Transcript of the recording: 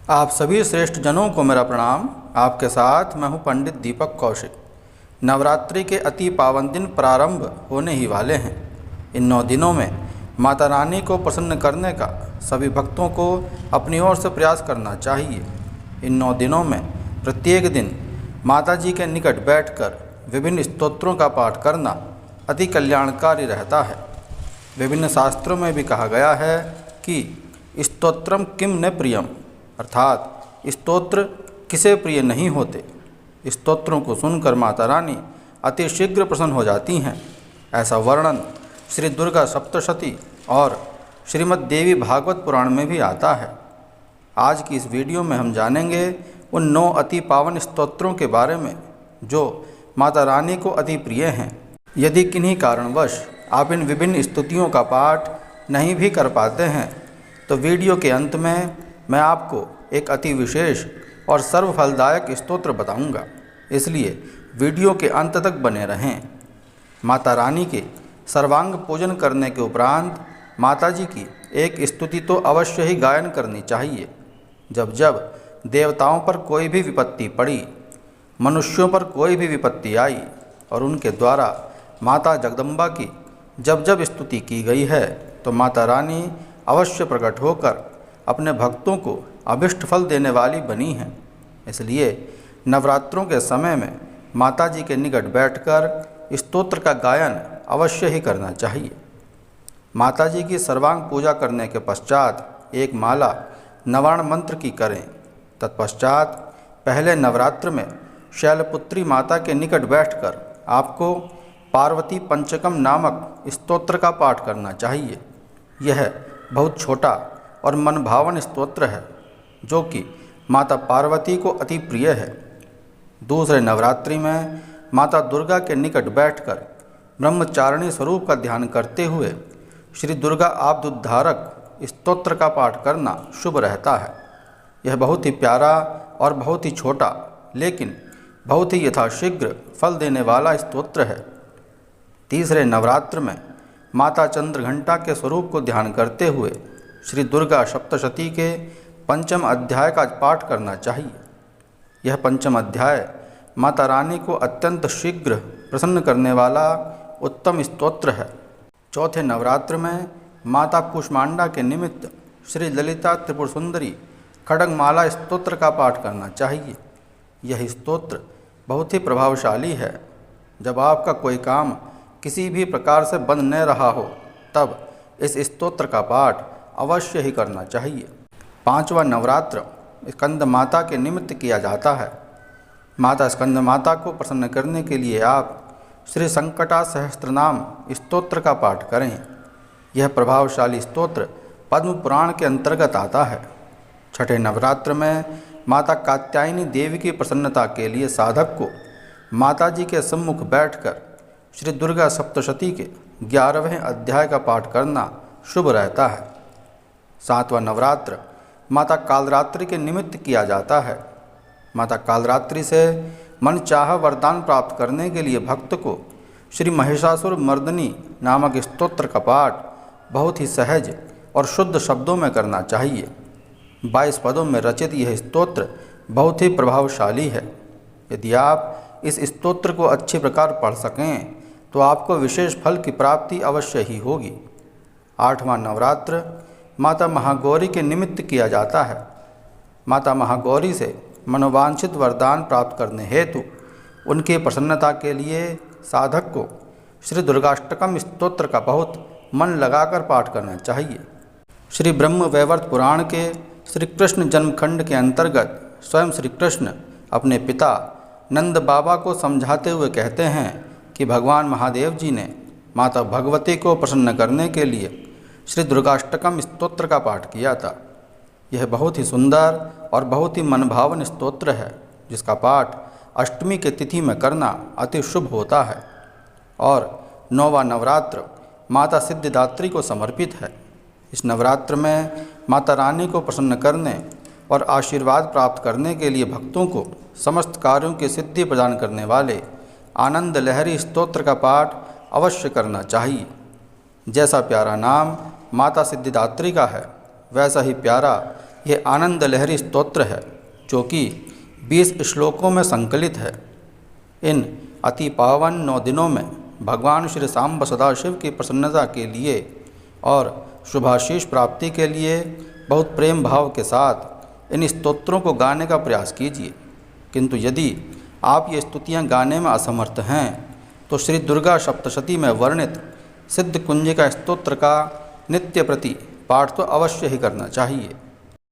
आप सभी श्रेष्ठ जनों को मेरा प्रणाम। आपके साथ मैं हूं पंडित दीपक कौशिक। नवरात्रि के अति पावन दिन प्रारंभ होने ही वाले हैं। इन 9 दिनों में माता रानी को प्रसन्न करने का सभी भक्तों को अपनी ओर से प्रयास करना चाहिए। इन 9 दिनों में प्रत्येक दिन माता जी के निकट बैठकर विभिन्न स्तोत्रों का पाठ करना अति कल्याणकारी रहता है। विभिन्न शास्त्रों में भी कहा गया है कि स्तोत्रम किम न प्रियम, अर्थात स्तोत्र किसे प्रिय नहीं होते। स्तोत्रों को सुनकर माता रानी अति शीघ्र प्रसन्न हो जाती हैं। ऐसा वर्णन श्री दुर्गा सप्तशती और श्रीमद् देवी भागवत पुराण में भी आता है। आज की इस वीडियो में हम जानेंगे उन 9 अति पावन स्तोत्रों के बारे में जो माता रानी को अति प्रिय हैं। यदि किन्हीं कारणवश आप इन विभिन्न स्तुतियों का पाठ नहीं भी कर पाते हैं तो वीडियो के अंत में मैं आपको एक अति विशेष और सर्वफलदायक स्तोत्र बताऊंगा, इसलिए वीडियो के अंत तक बने रहें। माता रानी के सर्वांग पूजन करने के उपरांत माता जी की एक स्तुति तो अवश्य ही गायन करनी चाहिए। जब जब देवताओं पर कोई भी विपत्ति पड़ी, मनुष्यों पर कोई भी विपत्ति आई और उनके द्वारा माता जगदम्बा की जब जब स्तुति की गई है तो माता रानी अवश्य प्रकट होकर अपने भक्तों को अभिष्ट फल देने वाली बनी हैं। इसलिए नवरात्रों के समय में माता जी के निकट बैठकर स्तोत्र का गायन अवश्य ही करना चाहिए। माता जी की सर्वांग पूजा करने के पश्चात एक माला नवार्ण मंत्र की करें। तत्पश्चात पहले नवरात्र में शैलपुत्री माता के निकट बैठकर आपको पार्वती पंचकम नामक स्तोत्र का पाठ करना चाहिए। यह बहुत छोटा और मनभावन स्तोत्र है जो कि माता पार्वती को अति प्रिय है। दूसरे नवरात्रि में माता दुर्गा के निकट बैठकर ब्रह्मचारिणी स्वरूप का ध्यान करते हुए श्री दुर्गा आपदुद्धारक स्तोत्र का पाठ करना शुभ रहता है। यह बहुत ही प्यारा और बहुत ही छोटा लेकिन बहुत ही यथाशीघ्र फल देने वाला स्तोत्र है। तीसरे नवरात्र में माता चंद्रघंटा के स्वरूप को ध्यान करते हुए श्री दुर्गा सप्तशती के 5वें अध्याय का पाठ करना चाहिए। यह 5वां अध्याय माता रानी को अत्यंत शीघ्र प्रसन्न करने वाला उत्तम स्तोत्र है। चौथे नवरात्र में माता कुष्मांडा के निमित्त श्री ललिता त्रिपुर सुंदरी खड्गमाला स्तोत्र का पाठ करना चाहिए। यह स्तोत्र बहुत ही प्रभावशाली है। जब आपका कोई काम किसी भी प्रकार से बंद न रहा हो तब इस स्तोत्र का पाठ अवश्य ही करना चाहिए। 5वां नवरात्र स्कंद माता के निमित्त किया जाता है। माता स्कंद माता को प्रसन्न करने के लिए आप श्री संकटा सहस्त्रनाम स्तोत्र का पाठ करें। यह प्रभावशाली स्तोत्र पद्म पुराण के अंतर्गत आता है। छठे नवरात्र में माता कात्यायनी देवी की प्रसन्नता के लिए साधक को माता जी के सम्मुख बैठकर श्री दुर्गा सप्तशती के 11वें अध्याय का पाठ करना शुभ रहता है। 7वां नवरात्र माता कालरात्रि के निमित्त किया जाता है। माता कालरात्रि से मन चाह वरदान प्राप्त करने के लिए भक्त को श्री महिषासुर मर्दनी नामक स्तोत्र का पाठ बहुत ही सहज और शुद्ध शब्दों में करना चाहिए। 22 पदों में रचित यह स्तोत्र बहुत ही प्रभावशाली है। यदि आप इस स्तोत्र को अच्छी प्रकार पढ़ सकें तो आपको विशेष फल की प्राप्ति अवश्य ही होगी। 8वां नवरात्र माता महागौरी के निमित्त किया जाता है। माता महागौरी से मनोवांछित वरदान प्राप्त करने हेतु उनकी प्रसन्नता के लिए साधक को श्री दुर्गाष्टकम स्तोत्र का बहुत मन लगाकर पाठ करना चाहिए। श्री ब्रह्म वैवर्त पुराण के श्री कृष्ण जन्मखंड के अंतर्गत स्वयं श्री कृष्ण अपने पिता नंद बाबा को समझाते हुए कहते हैं कि भगवान महादेव जी ने माता भगवती को प्रसन्न करने के लिए श्री दुर्गाष्टकम स्तोत्र का पाठ किया था। यह बहुत ही सुंदर और बहुत ही मनभावन स्तोत्र है जिसका पाठ अष्टमी के तिथि में करना अति शुभ होता है। और 9वां नवरात्र माता सिद्धिदात्री को समर्पित है। इस नवरात्र में माता रानी को प्रसन्न करने और आशीर्वाद प्राप्त करने के लिए भक्तों को समस्त कार्यों की सिद्धि प्रदान करने वाले आनंद लहरी स्तोत्र का पाठ अवश्य करना चाहिए। जैसा प्यारा नाम माता सिद्धिदात्री का है वैसा ही प्यारा ये आनंद लहरी स्तोत्र है जो कि 20 श्लोकों में संकलित है। इन अति पावन 9 दिनों में भगवान श्री सांब सदाशिव की प्रसन्नता के लिए और शुभाशीष प्राप्ति के लिए बहुत प्रेम भाव के साथ इन स्तोत्रों को गाने का प्रयास कीजिए। किंतु यदि आप ये स्तुतियाँ गाने में असमर्थ हैं तो श्री दुर्गा सप्तशती में वर्णित सिद्ध कुंजिका स्तोत्र का नित्य प्रति पाठ तो अवश्य ही करना चाहिए।